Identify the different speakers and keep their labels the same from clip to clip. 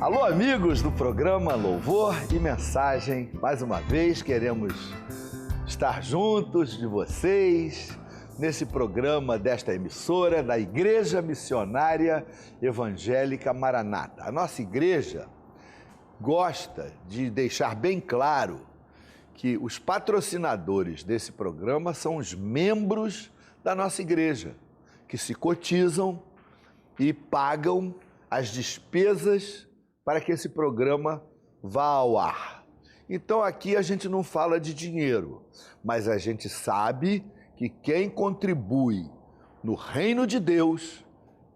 Speaker 1: Alô, amigos do programa Louvor e Mensagem. Mais uma vez queremos estar juntos de vocês nesse programa desta emissora da Igreja Missionária Evangélica Maranata. A nossa igreja gosta de deixar bem claro que os patrocinadores desse programa são os membros da nossa igreja, que se cotizam e pagam as despesas para que esse programa vá ao ar. Então aqui a gente não fala de dinheiro, mas a gente sabe que quem contribui no reino de Deus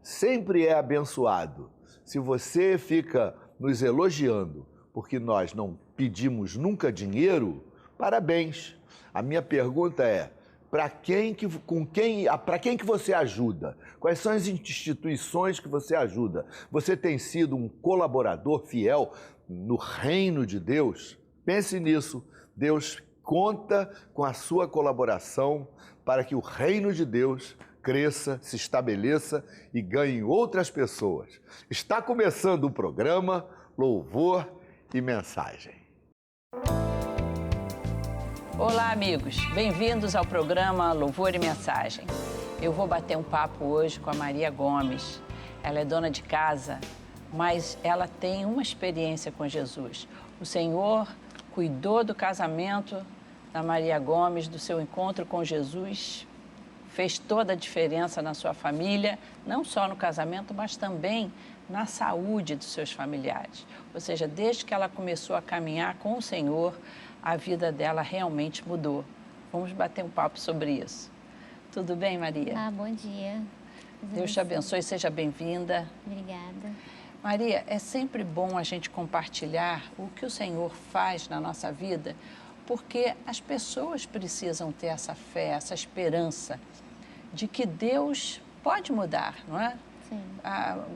Speaker 1: sempre é abençoado. Se você fica nos elogiando porque nós não pedimos nunca dinheiro, parabéns. A minha pergunta é: para quem que você ajuda? Quais são as instituições que você ajuda? Você tem sido um colaborador fiel no reino de Deus? Pense nisso. Deus conta com a sua colaboração para que o reino de Deus cresça, se estabeleça e ganhe outras pessoas. Está começando o programa Louvor e Mensagem.
Speaker 2: Olá, amigos. Bem-vindos ao programa Louvor e Mensagem. Eu vou bater um papo hoje com a Maria Gomes. Ela é dona de casa, mas ela tem uma experiência com Jesus. O Senhor cuidou do casamento da Maria Gomes, do seu encontro com Jesus, fez toda a diferença na sua família, não só no casamento, mas também na saúde dos seus familiares. Ou seja, desde que ela começou a caminhar com o Senhor, a vida dela realmente mudou. Vamos bater um papo sobre isso. Tudo bem, Maria?
Speaker 3: Bom dia.
Speaker 2: Deus te abençoe, seja bem-vinda.
Speaker 3: Obrigada.
Speaker 2: Maria, é sempre bom a gente compartilhar o que o Senhor faz na nossa vida, porque as pessoas precisam ter essa fé, essa esperança de que Deus pode mudar, não é?
Speaker 3: Sim.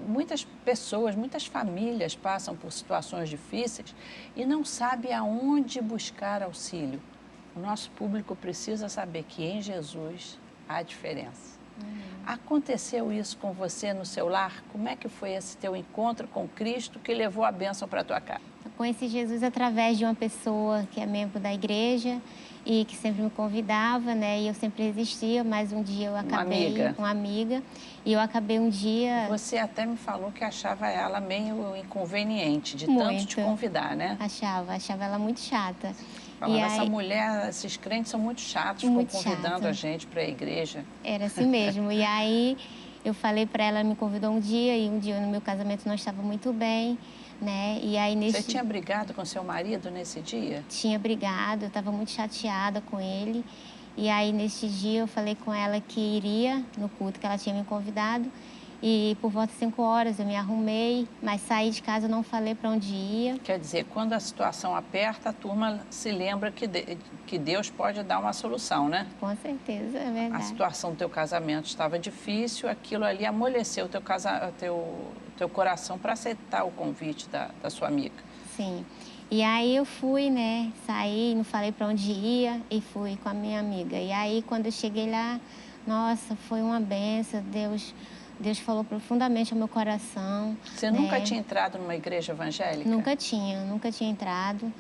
Speaker 2: Muitas pessoas, muitas famílias passam por situações difíceis e não sabem aonde buscar auxílio. O nosso público precisa saber que em Jesus há diferença. Aconteceu isso com você no seu lar? Como é que foi esse teu encontro com Cristo que levou a bênção para a tua casa?
Speaker 3: Eu conheci Jesus através de uma pessoa que é membro da igreja e que sempre me convidava, né? E eu sempre resistia, mas um dia eu acabei... Uma amiga. E eu acabei um dia...
Speaker 2: Você até me falou que achava ela meio inconveniente, de
Speaker 3: muito.
Speaker 2: Tanto te convidar, né?
Speaker 3: Achava ela muito chata.
Speaker 2: Falava, essa mulher, esses crentes são muito chatos, ficam convidando a gente para a igreja.
Speaker 3: Era assim mesmo. E aí eu falei para ela, me convidou um dia, e um dia no meu casamento não estava muito bem, né? E aí
Speaker 2: Você tinha brigado com seu marido nesse dia?
Speaker 3: Tinha brigado, eu estava muito chateada com ele. E aí, nesse dia, eu falei com ela que iria no culto que ela tinha me convidado. E por volta de 5 horas eu me arrumei, mas saí de casa, não falei para onde ia.
Speaker 2: Quer dizer, quando a situação aperta, a turma se lembra que Deus pode dar uma solução, né?
Speaker 3: Com certeza, é verdade.
Speaker 2: A situação do teu casamento estava difícil, aquilo ali amoleceu o teu coração para aceitar o convite da sua amiga.
Speaker 3: Sim. E aí eu fui, né? Saí, não falei para onde ia e fui com a minha amiga. E aí, quando eu cheguei lá, nossa, foi uma benção, Deus falou profundamente ao meu coração.
Speaker 2: Você nunca tinha entrado numa igreja evangélica?
Speaker 3: Nunca tinha entrado,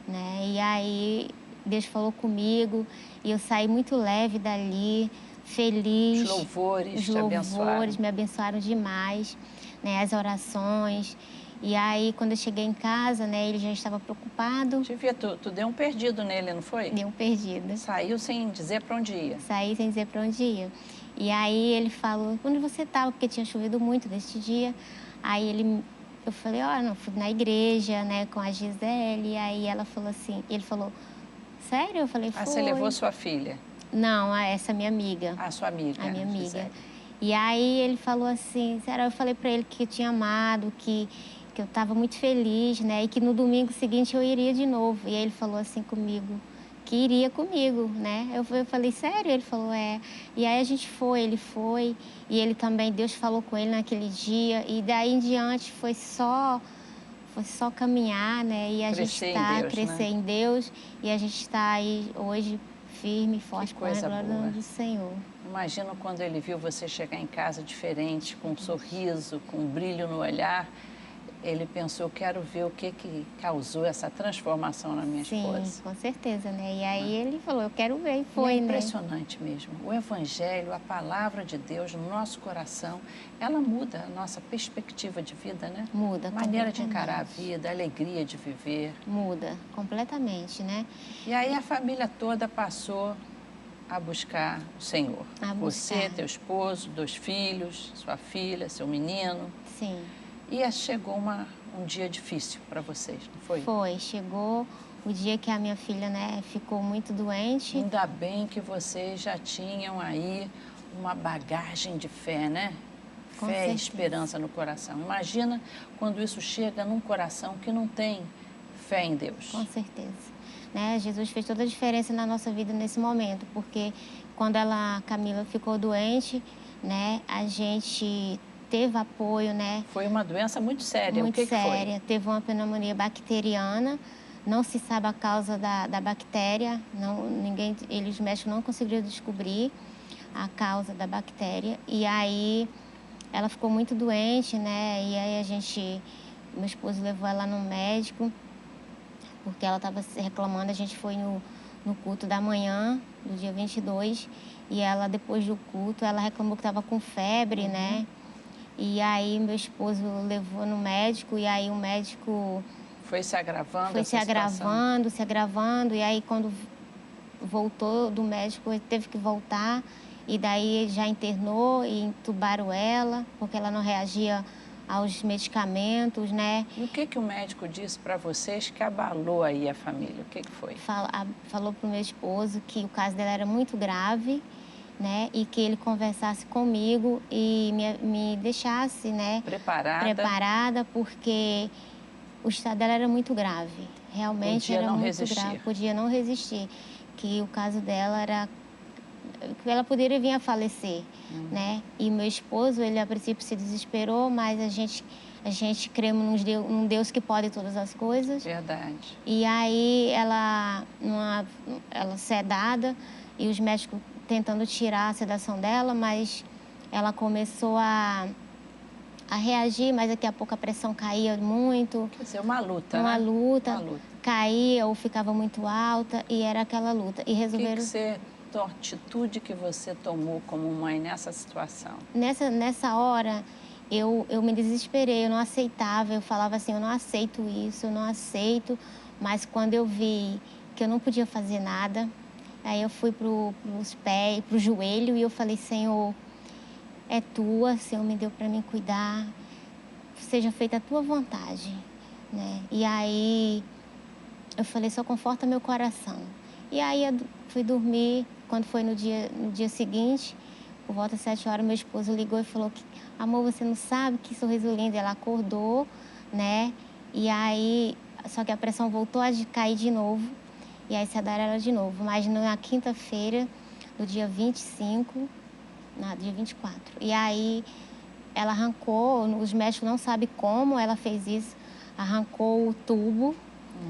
Speaker 3: né? E aí Deus falou comigo e eu saí muito leve dali, feliz.
Speaker 2: Os louvores
Speaker 3: me abençoaram demais, né? As orações. E aí, quando eu cheguei em casa, né, ele já estava preocupado.
Speaker 2: Tu deu um perdido nele, não foi?
Speaker 3: Deu um perdido.
Speaker 2: Saiu sem dizer para onde ia?
Speaker 3: Saí sem dizer para onde ia. E aí ele falou, onde você estava? Porque tinha chovido muito neste dia. Aí eu falei, não, fui na igreja, né, com a Gisele. E aí ela falou assim, ele falou, sério? Eu falei, foi.
Speaker 2: Você levou sua filha?
Speaker 3: Não, essa minha amiga.
Speaker 2: Sua amiga.
Speaker 3: A minha amiga.
Speaker 2: Gisele.
Speaker 3: E aí ele falou assim, sério, eu falei para ele que eu tinha amado, que eu estava muito feliz, né, e que no domingo seguinte eu iria de novo. E aí ele falou assim comigo, que iria comigo, né? Eu falei, sério? Ele falou, é. E aí ele foi, e ele também, Deus falou com ele naquele dia, e daí em diante foi só caminhar, né? E a gente crescer em Deus, e a gente está aí hoje firme e forte com a glória do Senhor.
Speaker 2: Imagino quando ele viu você chegar em casa diferente, com um sorriso, com um brilho no olhar. ele pensou, quero ver o que causou essa transformação na minha esposa.
Speaker 3: Sim, com certeza, né? E aí ele falou, eu quero ver, e foi,
Speaker 2: E é
Speaker 3: né?
Speaker 2: impressionante mesmo. O Evangelho, a palavra de Deus no nosso coração, ela muda a nossa perspectiva de vida, né?
Speaker 3: Muda
Speaker 2: Maneira de encarar a
Speaker 3: completamente.
Speaker 2: vida, a alegria de viver.
Speaker 3: Muda completamente, né?
Speaker 2: E aí a família toda passou a buscar o Senhor.
Speaker 3: A
Speaker 2: Você,
Speaker 3: buscar.
Speaker 2: teu esposo, 2 filhos, sua filha, seu menino.
Speaker 3: Sim.
Speaker 2: E chegou um dia difícil para vocês, não foi?
Speaker 3: Foi, chegou o dia que a minha filha, né, ficou muito doente.
Speaker 2: Ainda bem que vocês já tinham aí uma bagagem de fé, né?
Speaker 3: Com
Speaker 2: Fé e
Speaker 3: certeza.
Speaker 2: esperança no coração. Imagina quando isso chega num coração que não tem fé em Deus.
Speaker 3: Com certeza. Né? Jesus fez toda a diferença na nossa vida nesse momento, porque quando a Camila ficou doente, né, a gente teve apoio, né?
Speaker 2: Foi uma doença muito séria.
Speaker 3: Muito
Speaker 2: o que
Speaker 3: séria. Teve uma pneumonia bacteriana, não se sabe a causa da bactéria, os médicos não conseguiram descobrir a causa da bactéria. E aí ela ficou muito doente, né? E aí meu esposo levou ela no médico, porque ela estava se reclamando. A gente foi no culto da manhã, do dia 22, e ela, depois do culto, ela reclamou que estava com febre, né? E aí meu esposo levou no médico, e aí o médico
Speaker 2: foi se agravando.
Speaker 3: Foi se agravando, e aí quando voltou do médico, ele teve que voltar, e daí já internou e entubaram ela, porque ela não reagia aos medicamentos, né?
Speaker 2: E o que o médico disse para vocês que abalou aí a família? O que foi?
Speaker 3: Falou para o meu esposo que o caso dela era muito grave, né? E que ele conversasse comigo e me deixasse, né? Preparada, porque o estado dela era muito grave. Realmente era muito grave. Podia não resistir. Que o caso dela era que ela poderia vir a falecer, né? E meu esposo, ele a princípio se desesperou, mas a gente cremos num Deus que pode todas as coisas.
Speaker 2: Verdade.
Speaker 3: E aí ela sedada, e os médicos tentando tirar a sedação dela, mas ela começou a reagir, mas daqui a pouco a pressão caía muito.
Speaker 2: Quer dizer, uma luta,
Speaker 3: Uma
Speaker 2: né?
Speaker 3: luta.
Speaker 2: Uma luta.
Speaker 3: Caía ou ficava muito alta, e era aquela luta. E resolveram...
Speaker 2: A atitude que você tomou como mãe nessa situação?
Speaker 3: Nessa hora, eu me desesperei, eu não aceitava, eu falava assim, eu não aceito isso, eu não aceito. Mas quando eu vi que eu não podia fazer nada, aí eu fui pros pés, pro joelho, e eu falei, Senhor, é tua, Senhor me deu para mim cuidar, seja feita a tua vontade, né? E aí eu falei, só conforta meu coração. E aí eu fui dormir. Quando foi no dia seguinte, por volta das 7 horas, meu esposo ligou e falou que, amor, você não sabe que sorriso lindo. Ela acordou, né? E aí, só que a pressão voltou a cair de novo, e aí sedaram ela de novo. Mas na quinta-feira, no dia 25, dia 24. E aí ela arrancou, os médicos não sabem como ela fez isso, arrancou o tubo,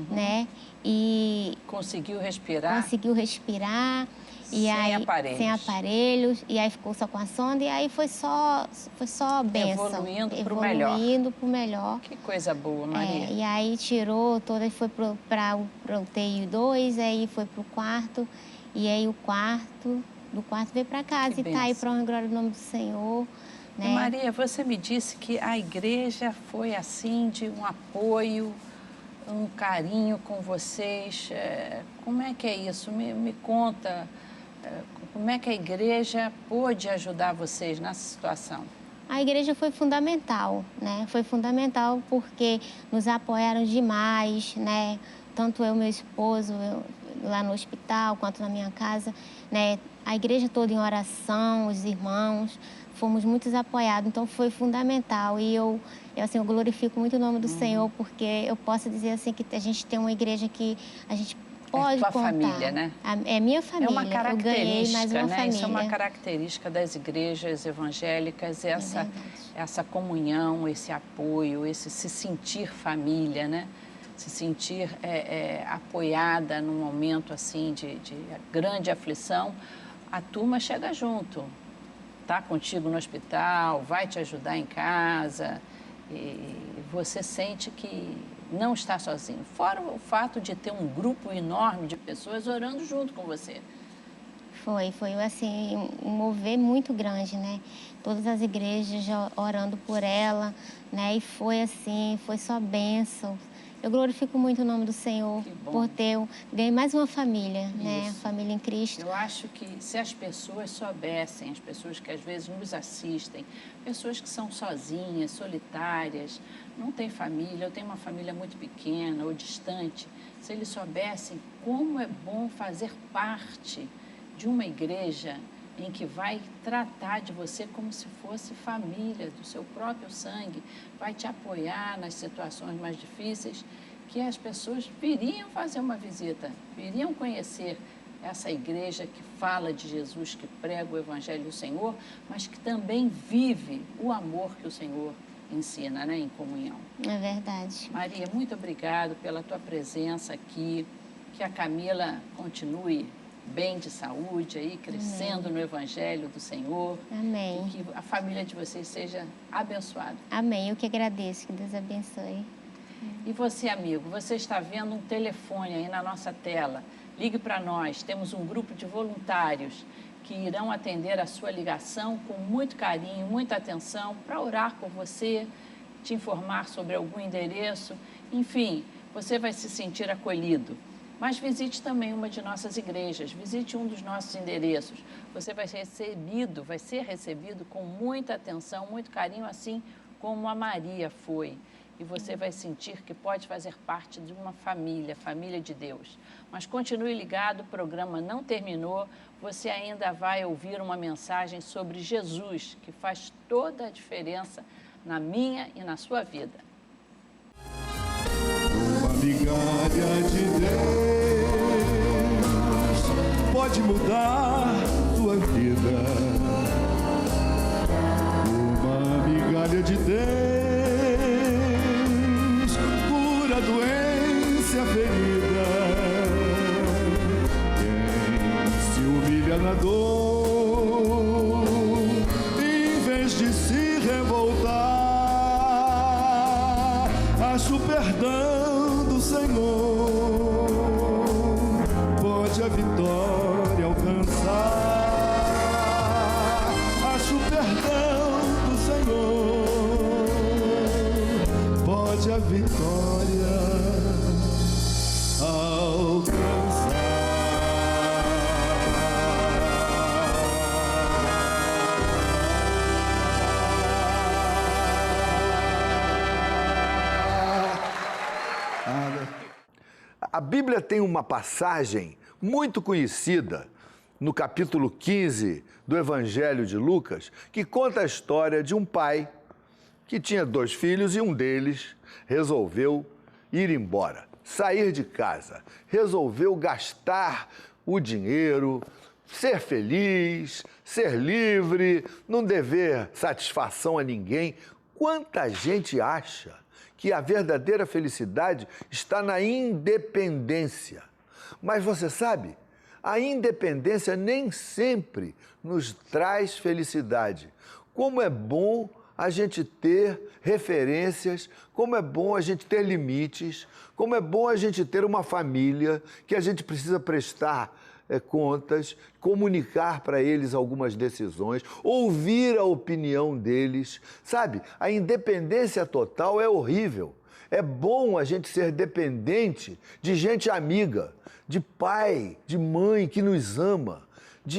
Speaker 3: né? E
Speaker 2: conseguiu respirar?
Speaker 3: Conseguiu respirar. E sem aparelhos, e aí ficou só com a sonda, e aí foi só bênção.
Speaker 2: Evoluindo para o melhor. Que coisa boa, Maria.
Speaker 3: E aí tirou toda e foi para o UTI 2, aí foi para o quarto, e aí do quarto veio para casa. E tá aí para a glória do nome do Senhor. Né?
Speaker 2: E Maria, você me disse que a igreja foi assim, de um apoio, um carinho com vocês. Como é que é isso? Me conta. Como é que a igreja pôde ajudar vocês nessa situação?
Speaker 3: A igreja foi fundamental, né? Foi fundamental porque nos apoiaram demais, né? Tanto eu e meu esposo, lá no hospital, quanto na minha casa, né? A igreja toda em oração, os irmãos, fomos muito apoiados, então foi fundamental. E eu glorifico muito o nome do Senhor, porque eu posso dizer assim que a gente tem uma igreja que a gente pode contar.
Speaker 2: Família, né?
Speaker 3: É minha família.
Speaker 2: É uma característica,
Speaker 3: eu ganhei mais uma família.
Speaker 2: Isso é uma característica das igrejas evangélicas, essa comunhão, esse apoio, esse se sentir família, né? Se sentir apoiada num momento assim de grande aflição. A turma chega junto, tá contigo no hospital, vai te ajudar em casa. e você sente que não está sozinho. Fora o fato de ter um grupo enorme de pessoas orando junto com você.
Speaker 3: Foi assim, um mover muito grande, né? Todas as igrejas já orando por ela, né? E foi assim, foi só bênção. Eu glorifico muito o nome do Senhor por ganhei mais uma família, né? Família em Cristo.
Speaker 2: Eu acho que se as pessoas soubessem, as pessoas que às vezes nos assistem, pessoas que são sozinhas, solitárias, não têm família, ou têm uma família muito pequena ou distante, se eles soubessem como é bom fazer parte de uma igreja em que vai tratar de você como se fosse família, do seu próprio sangue, vai te apoiar nas situações mais difíceis, que as pessoas viriam fazer uma visita, viriam conhecer essa igreja que fala de Jesus, que prega o Evangelho do Senhor, mas que também vive o amor que o Senhor ensina, né, em comunhão.
Speaker 3: É verdade.
Speaker 2: Maria, muito obrigado pela tua presença aqui, que a Camila continue bem de saúde aí, crescendo no Evangelho do Senhor.
Speaker 3: Amém.
Speaker 2: E que a família de vocês seja abençoada.
Speaker 3: Amém. Eu que agradeço, que Deus abençoe.
Speaker 2: E você, amigo, você está vendo um telefone aí na nossa tela. Ligue para nós, temos um grupo de voluntários que irão atender a sua ligação com muito carinho, muita atenção, para orar por você, te informar sobre algum endereço. Enfim, você vai se sentir acolhido. Mas visite também uma de nossas igrejas, visite um dos nossos endereços. Você vai ser recebido com muita atenção, muito carinho, assim como a Maria foi. E você vai sentir que pode fazer parte de uma família, família de Deus. Mas continue ligado, o programa não terminou. Você ainda vai ouvir uma mensagem sobre Jesus, que faz toda a diferença na minha e na sua vida.
Speaker 4: Uma migalha de Deus pode mudar tua vida. Uma migalha de Deus cura a doença ferida. Quem se humilha na dor, em vez de se revoltar, acha o perdão do Senhor, pode a vitória alcançar. Acha o perdão do Senhor, pode a vitória alcançar.
Speaker 1: A Bíblia tem uma passagem muito conhecida no capítulo 15 do Evangelho de Lucas, que conta a história de um pai que tinha 2 filhos e um deles resolveu ir embora, sair de casa, resolveu gastar o dinheiro, ser feliz, ser livre, não dever satisfação a ninguém. Quanta gente acha que a verdadeira felicidade está na independência. Mas você sabe, a independência nem sempre nos traz felicidade. Como é bom a gente ter referências, como é bom a gente ter limites, como é bom a gente ter uma família que a gente precisa prestar contas, comunicar para eles algumas decisões, ouvir a opinião deles. Sabe, a independência total é horrível. É bom a gente ser dependente de gente amiga, de pai, de mãe que nos ama,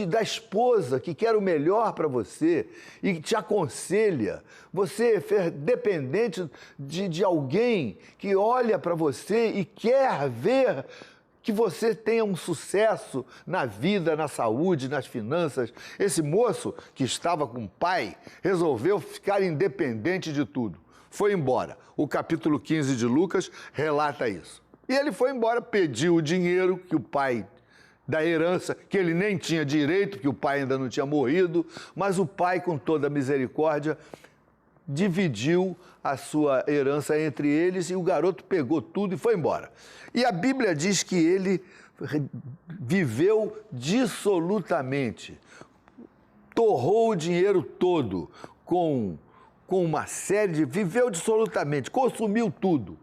Speaker 1: da esposa que quer o melhor para você e te aconselha. Você ser dependente de alguém que olha para você e quer ver que você tenha um sucesso na vida, na saúde, nas finanças. Esse moço que estava com o pai resolveu ficar independente de tudo. Foi embora. O capítulo 15 de Lucas relata isso. E ele foi embora, pediu o dinheiro que o pai, da herança, que ele nem tinha direito, que o pai ainda não tinha morrido, mas o pai, com toda a misericórdia, dividiu a sua herança entre eles e o garoto pegou tudo e foi embora. E a Bíblia diz que ele viveu dissolutamente, torrou o dinheiro todo com com uma série de... Viveu dissolutamente, consumiu tudo.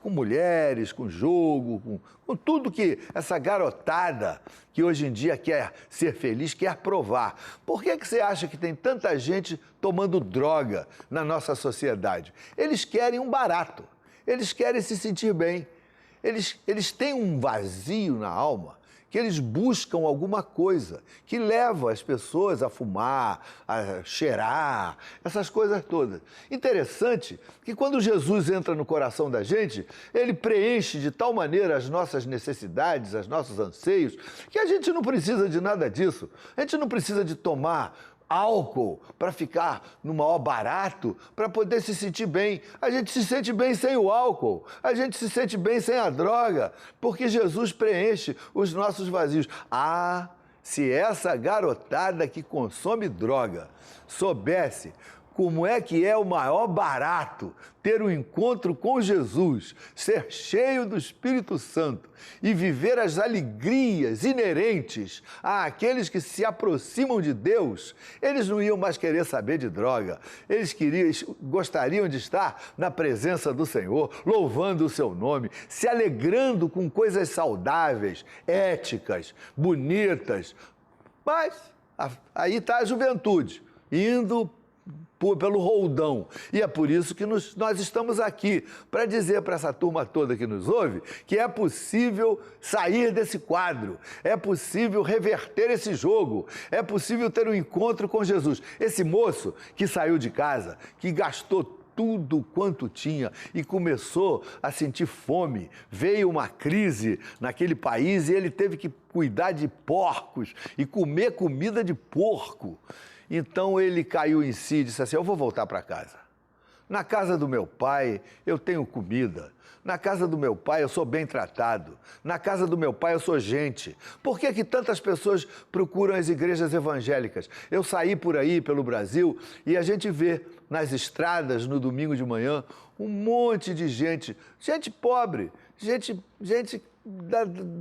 Speaker 1: Com mulheres, com jogo, com tudo que essa garotada que hoje em dia quer ser feliz, quer provar. Por que você acha que tem tanta gente tomando droga na nossa sociedade? Eles querem um barato, eles querem se sentir bem. Eles têm um vazio na alma, que eles buscam alguma coisa que leva as pessoas a fumar, a cheirar, essas coisas todas. Interessante que quando Jesus entra no coração da gente, ele preenche de tal maneira as nossas necessidades, os nossos anseios, que a gente não precisa de nada disso. A gente não precisa de tomar álcool para ficar no maior barato, para poder se sentir bem. A gente se sente bem sem o álcool, a gente se sente bem sem a droga, porque Jesus preenche os nossos vazios. Se essa garotada que consome droga soubesse como é que é o maior barato ter um encontro com Jesus, ser cheio do Espírito Santo e viver as alegrias inerentes àqueles que se aproximam de Deus, eles não iam mais querer saber de droga. Eles gostariam de estar na presença do Senhor, louvando o seu nome, se alegrando com coisas saudáveis, éticas, bonitas. Mas aí está a juventude, indo pelo roldão. E é por isso que nós estamos aqui, para dizer para essa turma toda que nos ouve que é possível sair desse quadro, é possível reverter esse jogo, é possível ter um encontro com Jesus. Esse moço que saiu de casa, que gastou tudo quanto tinha e começou a sentir fome, veio uma crise naquele país e ele teve que cuidar de porcos e comer comida de porco. Então ele caiu em si e disse assim: eu vou voltar para casa. Na casa do meu pai eu tenho comida. Na casa do meu pai eu sou bem tratado. Na casa do meu pai eu sou gente. Por que tantas pessoas procuram as igrejas evangélicas? Eu saí por aí, pelo Brasil, e a gente vê nas estradas, no domingo de manhã, um monte de gente pobre, gente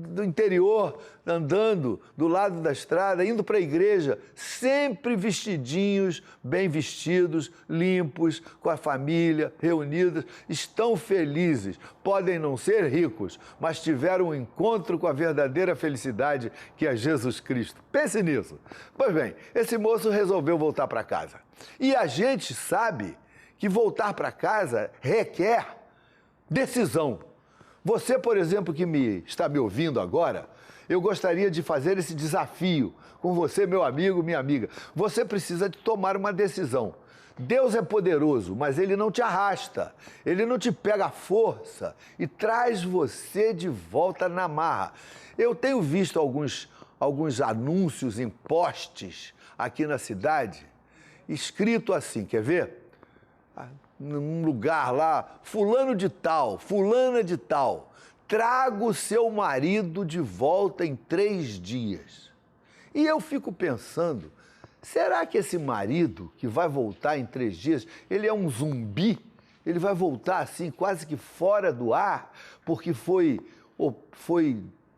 Speaker 1: do interior, andando do lado da estrada, indo para a igreja, sempre vestidinhos, bem vestidos, limpos, com a família, reunidos, estão felizes. Podem não ser ricos, mas tiveram um encontro com a verdadeira felicidade que é Jesus Cristo. Pense nisso. Pois bem, esse moço resolveu voltar para casa. E a gente sabe que voltar para casa requer decisão. Você, por exemplo, que está me ouvindo agora, eu gostaria de fazer esse desafio com você, meu amigo, minha amiga. Você precisa de tomar uma decisão. Deus é poderoso, mas Ele não te arrasta, Ele não te pega à força e traz você de volta na marra. Eu tenho visto alguns anúncios em postes aqui na cidade, escrito assim, quer ver? Num lugar lá, fulano de tal, fulana de tal, traga o seu marido de volta em 3 dias. E eu fico pensando, será que esse marido que vai voltar em 3 dias, ele é um zumbi? Ele vai voltar assim, quase que fora do ar, porque foi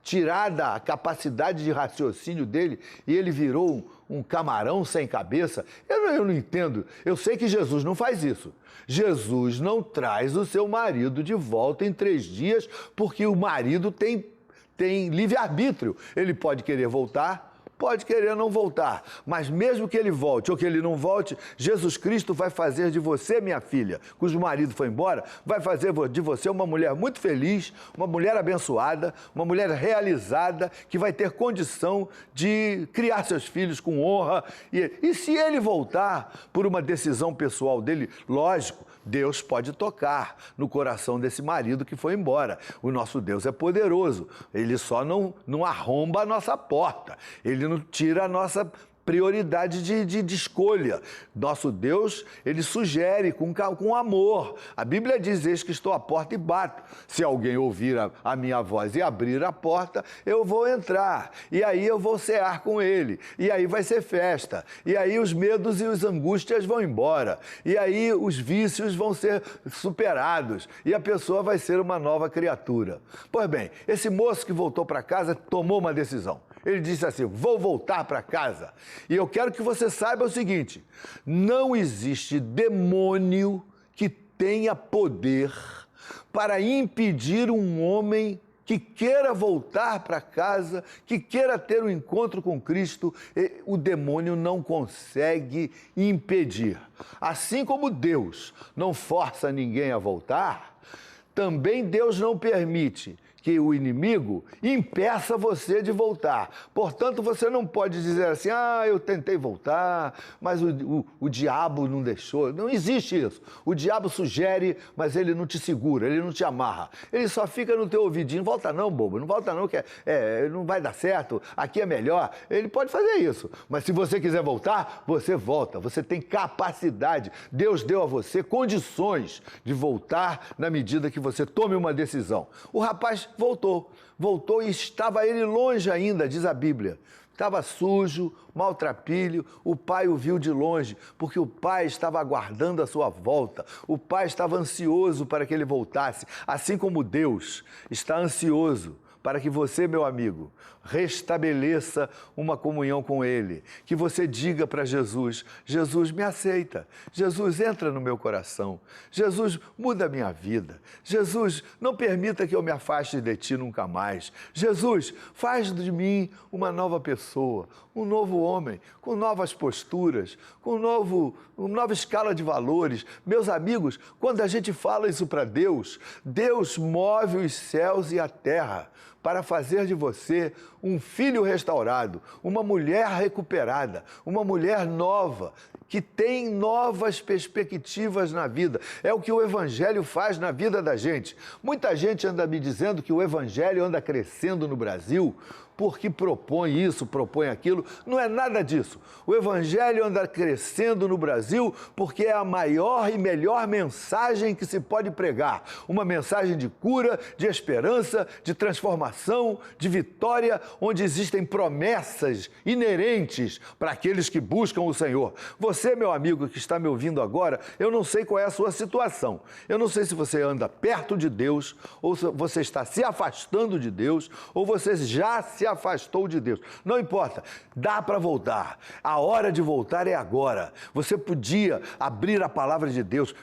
Speaker 1: tirada a capacidade de raciocínio dele e ele virou um camarão sem cabeça? Eu não entendo. Eu sei que Jesus não faz isso. Jesus não traz o seu marido de volta em 3 dias, porque o marido tem livre-arbítrio. Ele pode querer voltar, pode querer não voltar, mas mesmo que ele volte ou que ele não volte, Jesus Cristo vai fazer de você, minha filha, cujo marido foi embora, vai fazer de você uma mulher muito feliz, uma mulher abençoada, uma mulher realizada, que vai ter condição de criar seus filhos com honra. E se ele voltar por uma decisão pessoal dele, lógico, Deus pode tocar no coração desse marido que foi embora. O nosso Deus é poderoso. Ele só não arromba a nossa porta. Ele não tira a nossa prioridade de escolha. Nosso Deus, Ele sugere com amor. A Bíblia diz: eis que estou à porta e bato. Se alguém ouvir a minha voz e abrir a porta, eu vou entrar. E aí eu vou cear com Ele. E aí vai ser festa. E aí os medos e as angústias vão embora. E aí os vícios vão ser superados. E a pessoa vai ser uma nova criatura. Pois bem, esse moço que voltou para casa tomou uma decisão. Ele disse assim: vou voltar para casa. E eu quero que você saiba o seguinte: não existe demônio que tenha poder para impedir um homem que queira voltar para casa, que queira ter um encontro com Cristo. O demônio não consegue impedir. Assim como Deus não força ninguém a voltar, também Deus não permite que o inimigo impeça você de voltar. Portanto, você não pode dizer assim: eu tentei voltar, mas o diabo não deixou. Não existe isso. O diabo sugere, mas ele não te segura, ele não te amarra. Ele só fica no teu ouvidinho: volta não, bobo, não volta não, que não vai dar certo, aqui é melhor. Ele pode fazer isso, mas se você quiser voltar, você volta. Você tem capacidade. Deus deu a você condições de voltar na medida que você tome uma decisão. O rapaz voltou e estava ele longe ainda, diz a Bíblia. Estava sujo, maltrapilho, o pai o viu de longe, porque o pai estava aguardando a sua volta. O pai estava ansioso para que ele voltasse, assim como Deus está ansioso para que você, meu amigo, restabeleça uma comunhão com Ele. Que você diga para Jesus: Jesus, me aceita. Jesus, entra no meu coração. Jesus, muda a minha vida. Jesus, não permita que eu me afaste de Ti nunca mais. Jesus, faz de mim uma nova pessoa, um novo homem, com novas posturas, com uma nova escala de valores. Meus amigos, quando a gente fala isso para Deus, Deus move os céus e a terra para fazer de você um filho restaurado, uma mulher recuperada, uma mulher nova, que tem novas perspectivas na vida. É o que o Evangelho faz na vida da gente. Muita gente anda me dizendo que o Evangelho anda crescendo no Brasil porque propõe isso, propõe aquilo. Não é nada disso. O Evangelho anda crescendo no Brasil porque é a maior e melhor mensagem que se pode pregar. Uma mensagem de cura, de esperança, de transformação, de vitória, onde existem promessas inerentes para aqueles que buscam o Senhor. Você, meu amigo que está me ouvindo agora, eu não sei qual é a sua situação. Eu não sei se você anda perto de Deus, ou se você está se afastando de Deus, ou você já se afastou de Deus. Não importa, dá para voltar. A hora de voltar é agora. Você podia abrir a palavra de Deus,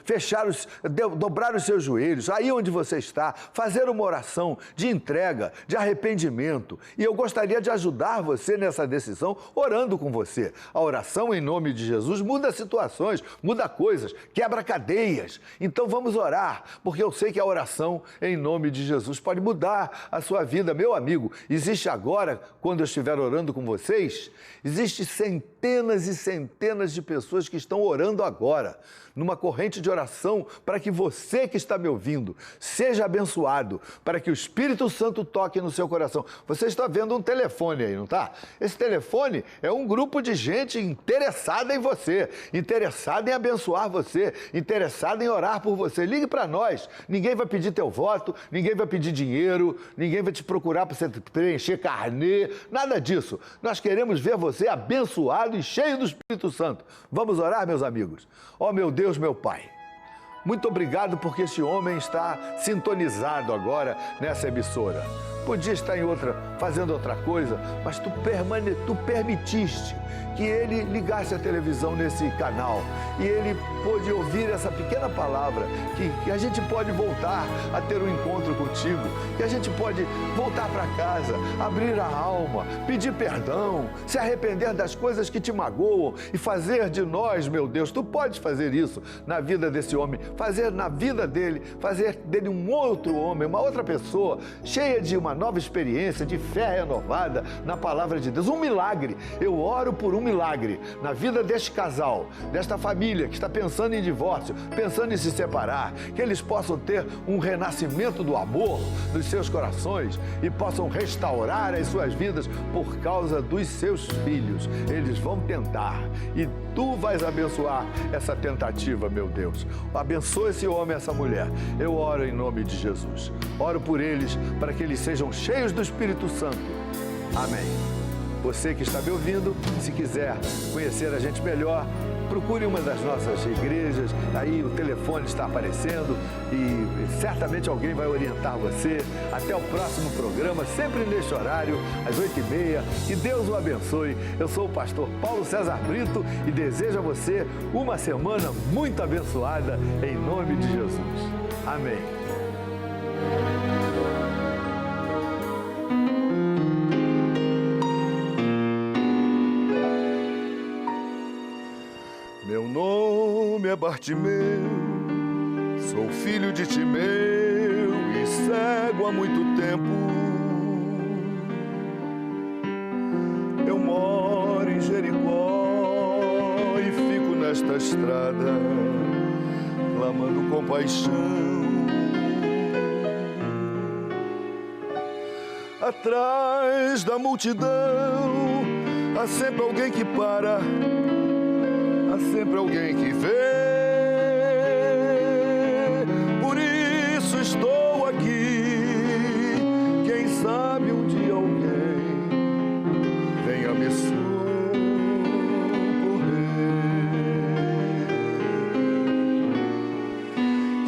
Speaker 1: dobrar os seus joelhos, aí onde você está, fazer uma oração de entrega, de arrependimento. E eu gostaria de ajudar você nessa decisão, orando com você. A oração em nome de Jesus muda situações, muda coisas, quebra cadeias. Então vamos orar, porque eu sei que a oração em nome de Jesus pode mudar a sua vida. Meu amigo, existe agora, quando eu estiver orando com vocês, existe centenas e centenas de pessoas que estão orando agora, numa corrente de oração, para que você que está me ouvindo seja abençoado, para que o Espírito Santo toque no seu coração. Você está vendo um telefone aí, não está? Esse telefone é um grupo de gente interessada em você, interessada em abençoar você, interessada em orar por você. Ligue para nós. Ninguém vai pedir teu voto, ninguém vai pedir dinheiro, ninguém vai te procurar para você preencher carnê, nada disso. Nós queremos ver você abençoado e cheio do Espírito Santo. Vamos orar, meus amigos? Ó, meu Deus, meu Pai, muito obrigado porque esse homem está sintonizado agora nessa emissora. Podia estar em outra, fazendo outra coisa, mas tu permitiste que ele ligasse a televisão nesse canal e ele pôde ouvir essa pequena palavra, que a gente pode voltar a ter um encontro contigo, que a gente pode voltar para casa, abrir a alma, pedir perdão, se arrepender das coisas que te magoam e fazer de nós, meu Deus, tu podes fazer isso na vida desse homem, fazer na vida dele, fazer dele um outro homem, uma outra pessoa, cheia de uma nova experiência, de fé renovada na palavra de Deus, um milagre. Eu oro por um milagre na vida deste casal, desta família que está pensando em divórcio, pensando em se separar, que eles possam ter um renascimento do amor dos seus corações e possam restaurar as suas vidas por causa dos seus filhos. Eles vão tentar e tu vais abençoar essa tentativa, meu Deus. Abençoa esse homem, essa mulher. Eu oro em nome de Jesus. Oro por eles para que eles sejam cheios do Espírito Santo. Amém. Você que está me ouvindo, se quiser conhecer a gente melhor, procure uma das nossas igrejas, aí o telefone está aparecendo e certamente alguém vai orientar você. Até o próximo programa, sempre neste horário, às 8h30. Que Deus o abençoe. Eu sou o pastor Paulo César Brito e desejo a você uma semana muito abençoada, em nome de Jesus. Amém.
Speaker 4: Meu nome é Bartimeu, sou filho de Timeu e cego há muito tempo. Eu moro em Jericó e fico nesta estrada, clamando compaixão. Atrás da multidão há sempre alguém que para, há sempre alguém que vê. Por isso estou aqui. Quem sabe um dia alguém venha me socorrer.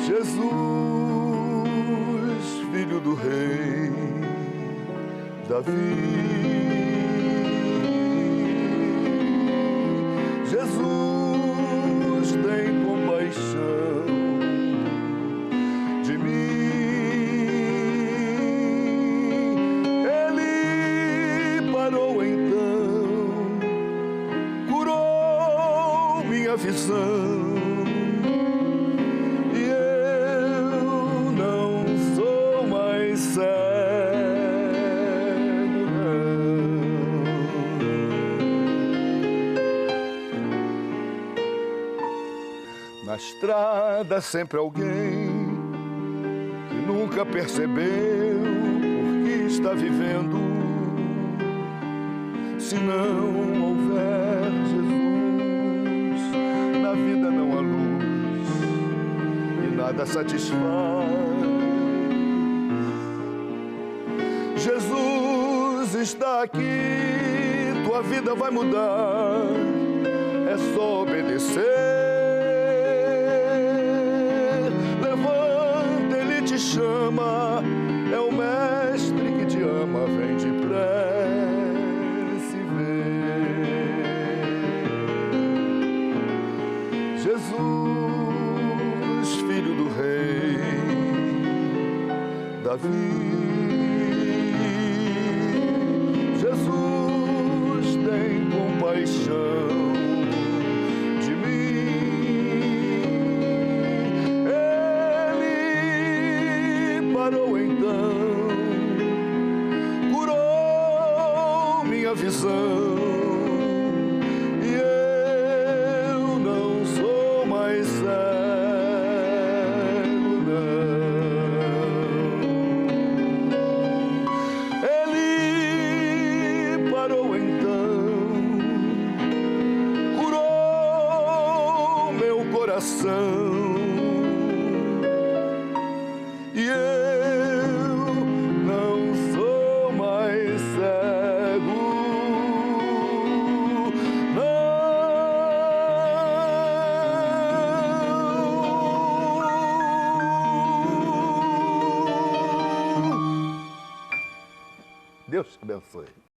Speaker 4: Jesus, filho do rei Davi. Jesus, tem compaixão de mim. Ele parou então, curou minha visão. E eu não sou mais cego. Na estrada sempre alguém que nunca percebeu por que está vivendo. Se não houver Jesus, na vida não há luz e nada satisfaz. Jesus está aqui, tua vida vai mudar, é só obedecer. Chama, é o mestre que te ama, vem depressa e vê. Jesus, filho do rei Davi. Jesus, tem compaixão de mim. Parou então, curou minha visão. E eu não sou mais cego, não. Ele parou então, curou meu coração. E eu não sou mais cego, não. Deus te abençoe.